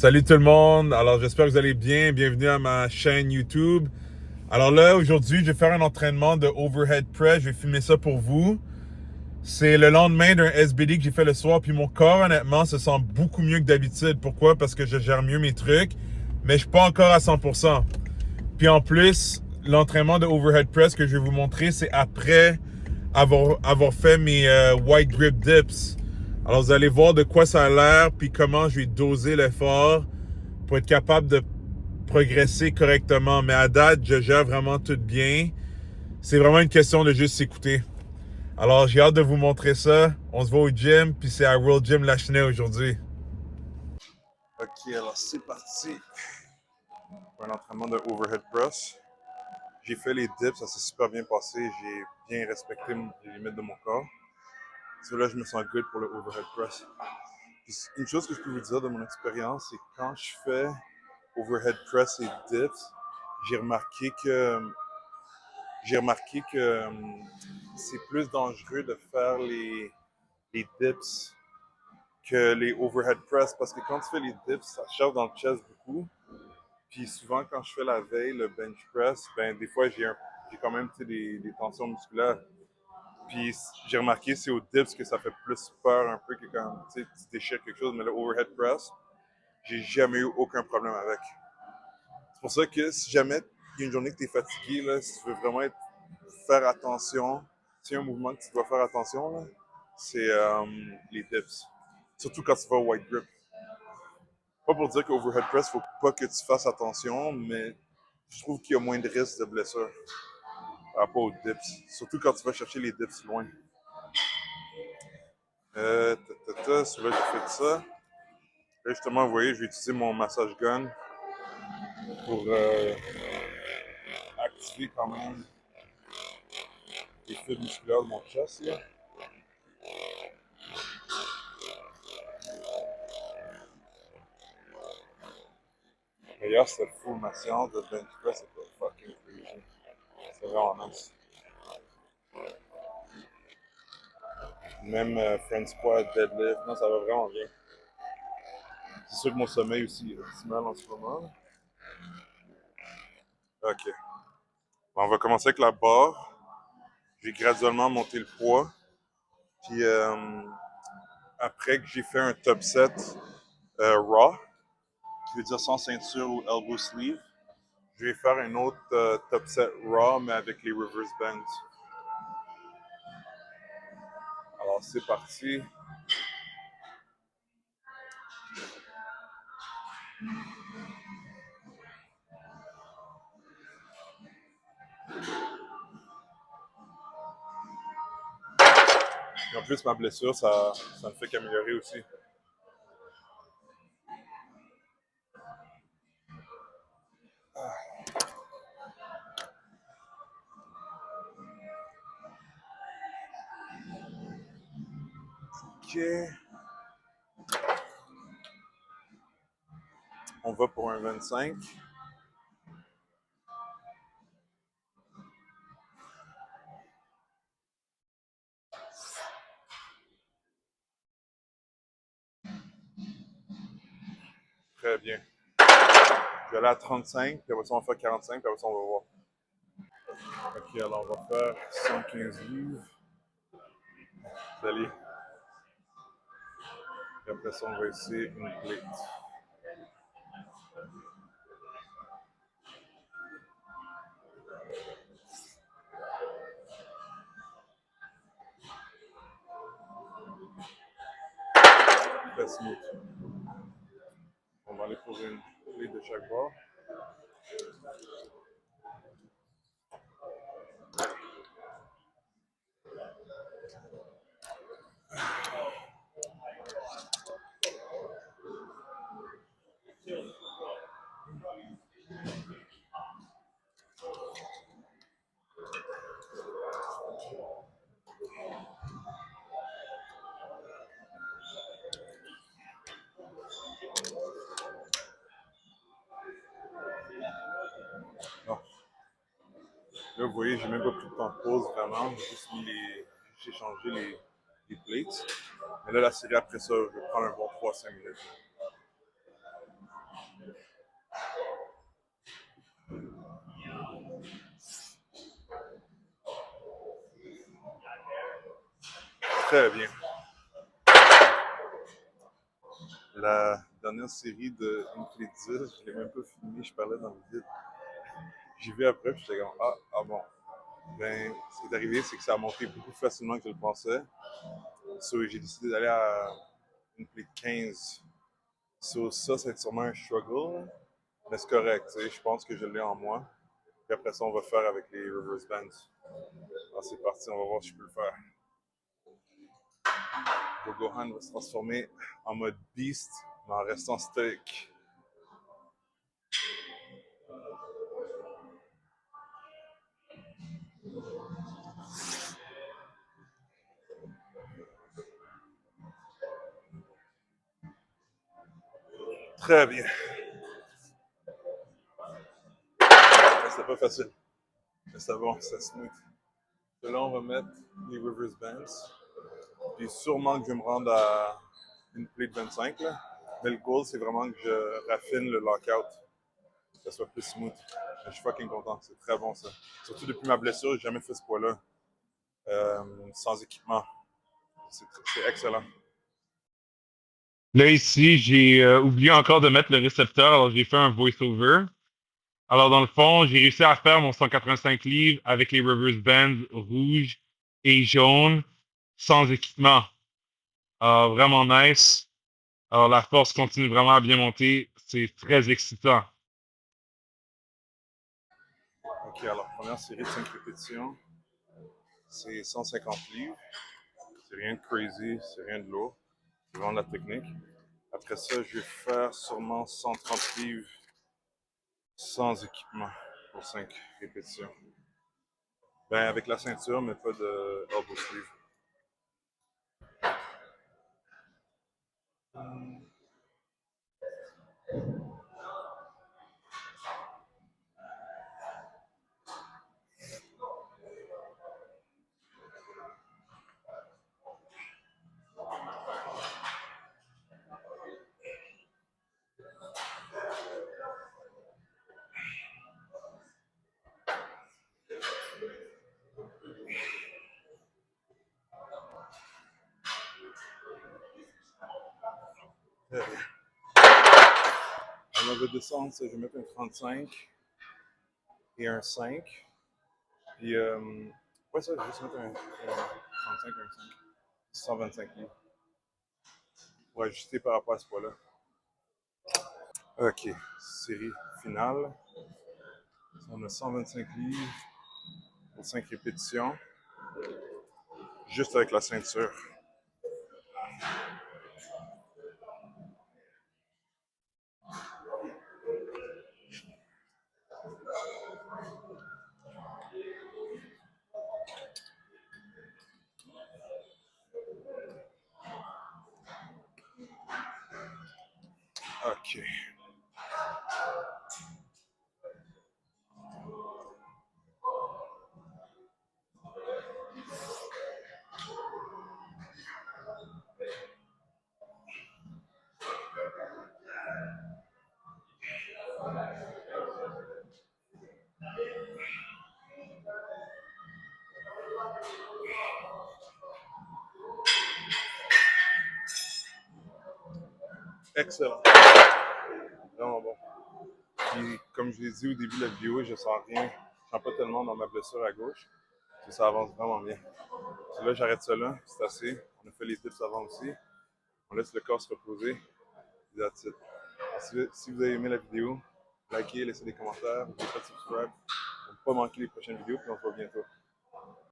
Salut tout le monde, alors j'espère que vous allez bien, bienvenue à ma chaîne YouTube. Alors là, aujourd'hui, je vais faire un entraînement de overhead press, je vais filmer ça pour vous. C'est le lendemain d'un SBD que j'ai fait le soir, puis mon corps, honnêtement, se sent beaucoup mieux que d'habitude. Pourquoi? Parce que je gère mieux mes trucs, mais je suis pas encore à 100%. Puis en plus, l'entraînement de overhead press que je vais vous montrer, c'est après avoir fait mes wide grip dips. Alors vous allez voir de quoi ça a l'air, puis comment je vais doser l'effort pour être capable de progresser correctement. Mais à date, je gère vraiment tout bien. C'est vraiment une question de juste s'écouter. Alors, j'ai hâte de vous montrer ça. On se voit au gym, puis c'est à World Gym Lachenay aujourd'hui. Ok, alors c'est parti pour un entraînement de overhead press. J'ai fait les dips, ça s'est super bien passé. J'ai bien respecté les limites de mon corps. So là, je me sens good pour le overhead press. Puis une chose que je peux vous dire de mon expérience, c'est que quand je fais overhead press et dips, j'ai remarqué que c'est plus dangereux de faire les dips que les overhead press parce que quand tu fais les dips, ça chauffe dans le chest beaucoup. Puis souvent, quand je fais la veille, le bench press, ben des fois, j'ai quand même des tensions musculaires. Puis j'ai remarqué, c'est au dips que ça fait plus peur un peu que quand tu déchires quelque chose, mais le overhead press, j'ai jamais eu aucun problème avec. C'est pour ça que si jamais il y a une journée que tu es fatigué, là, si tu veux vraiment faire attention, s'il y a un mouvement que tu dois faire attention, là, c'est les dips. Surtout quand tu vas au wide grip. Pas pour dire qu'overhead press, faut pas que tu fasses attention, mais je trouve qu'il y a moins de risques de blessure par rapport aux dips. Surtout quand tu vas chercher les dips loin. Celui-là, j'ai fait ça. Là, justement, vous voyez, je vais utiliser mon massage gun pour activer quand même les fibres musculaires de mon chest. Là. D'ailleurs, c'était fou, ma séance de bench press, c'était fucking crazy. C'est vraiment nice. Même front squat, deadlift, non, ça va vraiment bien. C'est sûr que mon sommeil aussi est optimal en ce moment. Ok. Bon, on va commencer avec la barre. Je vais graduellement monter le poids. Puis après que j'ai fait un top set raw, qui veut dire sans ceinture ou elbow sleeve, je vais faire un autre top set raw, mais avec les reverse bends. Alors c'est parti. Et en plus, ma blessure, ça ne fait qu'améliorer aussi. Ok. On va pour un 25. Très bien. Je vais aller à 35, puis après ça, on va faire 45, puis après ça, on va voir. Ok, alors on va faire 115 livres. D'aller. Et après ça, on va essayer une plate. Très smooth. On va aller pour une plate de chaque bord. Non. Là, vous voyez, j'ai même pas pris de temps de pause vraiment. J'ai changé les plates. Mais là, la série après ça, je vais prendre un bon 3-5 minutes. Très bien. La dernière série de Inclé 10, je l'ai même pas filmé, je parlais dans le vide. J'y vais après, puis j'étais comme, bon. Ben, ce qui est arrivé, c'est que ça a monté beaucoup plus facilement que je le pensais. So, j'ai décidé d'aller à Inclé 15. So, ça va être sûrement un struggle, mais c'est correct, tu sais, je pense que je l'ai en moi. Puis après ça, on va faire avec les reverse bands. Alors, c'est parti, on va voir si je peux le faire. Gohan va se transformer en mode beast, mais en restant stoïque. Très bien. C'était pas facile. Mais c'est bon, c'est smooth. Et là, on va mettre les reverse bands. Puis sûrement que je vais me rendre à une play de 25. Là. Mais le goal, c'est vraiment que je raffine le lockout. Que ça soit plus smooth. Je suis fucking content. C'est très bon, ça. Surtout depuis ma blessure, j'ai jamais fait ce poids-là. Sans équipement. C'est excellent. Là, ici, j'ai oublié encore de mettre le récepteur, alors j'ai fait un voice-over. Alors, dans le fond, j'ai réussi à faire mon 185 livres avec les reverse bands rouges et jaunes sans équipement. Alors, vraiment nice. Alors, la force continue vraiment à bien monter. C'est très excitant. Ok, alors, première série de 5 répétitions, c'est 150 livres. C'est rien de crazy, c'est rien de lourd. C'est vraiment de la technique. Après ça, je vais faire sûrement 130 livres sans équipement pour 5 répétitions. Ben, avec la ceinture, mais pas de elbow sleeve. Très bien. On va descendre, je vais mettre un 35 et un 5. Puis, ouais, ça, je vais juste mettre un 35 et un 5. 125 livres. Pour ajuster par rapport à ce poids-là. Ok, série finale. On a 125 livres pour 5 répétitions. Juste avec la ceinture. Ok. Excellent. Vraiment bon. Puis, comme je l'ai dit au début de la vidéo, je sens rien. Je sens pas tellement dans ma blessure à gauche. Ça avance vraiment bien. Là, j'arrête ça là. C'est assez. On a fait les tips avant aussi. On laisse le corps se reposer. That's it. Si vous avez aimé la vidéo, likez, laissez des commentaires, n'oubliez pas de subscribe pour ne pas manquer les prochaines vidéos, puis on se voit bientôt.